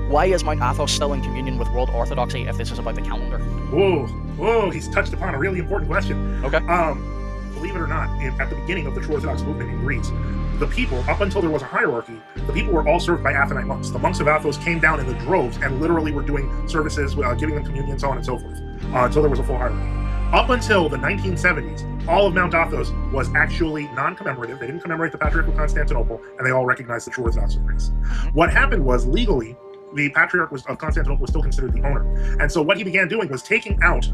Why is Mount Athos still in communion with world orthodoxy if this is about the calendar? Whoa, he's touched upon a really important question. Okay. Believe it or not, at the beginning of the true Orthodox movement in Greece, the people, up until there was a hierarchy, the people were all served by Athonite monks. The monks of Athos came down in the droves and literally were doing services, giving them communion, so on and so forth, until there was a full hierarchy. Up until the 1970s, all of Mount Athos was actually non-commemorative. They didn't commemorate the Patriarch of Constantinople, and they all recognized the true Orthodox of Greece. What happened was, legally, the Patriarch of Constantinople was still considered the owner. And so what he began doing was taking out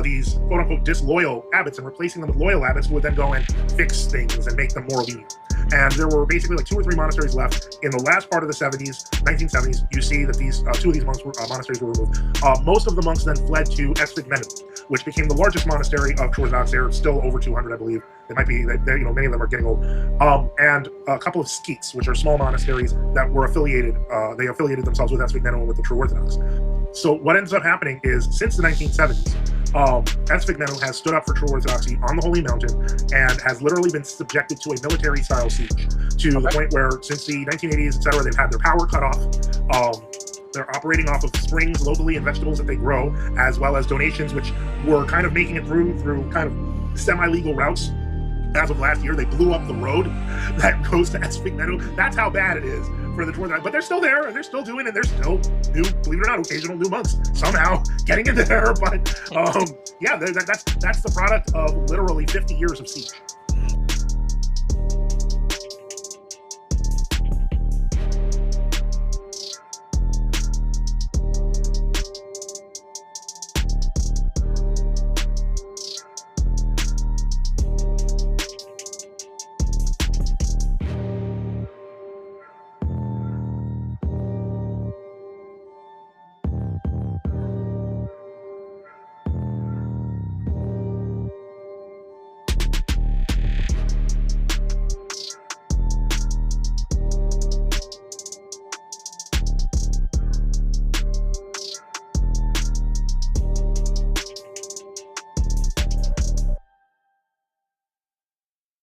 these quote-unquote disloyal abbots and replacing them with loyal abbots who would then go and fix things and make them more obedient. And there were basically like 2 or 3 monasteries left. In the last part of the 1970s, you see that these 2 of these monasteries were removed. Most of the monks then fled to Esphigmenou, which became the largest monastery of True Orthodox. They're still over 200, I believe. They might be, many of them are getting old. And a couple of skeets, which are small monasteries that were affiliated. They affiliated themselves with Esphigmenou and with the True Orthodox. So what ends up happening is, since the 1970s, Esphigmenou has stood up for true orthodoxy on the Holy Mountain and has literally been subjected to a military-style siege, to the point where, since the 1980s, etc., they've had their power cut off. They're operating off of springs locally and vegetables that they grow, as well as donations, which were kind of making it through kind of semi-legal routes. As of last year, they blew up the road that goes to Esphigmenou. That's how bad it is for the True Orthodox. But they're still there, and they're still doing it. There's still new, believe it or not, occasional new monks somehow getting in there. But yeah, that's the product of literally 50 years of siege.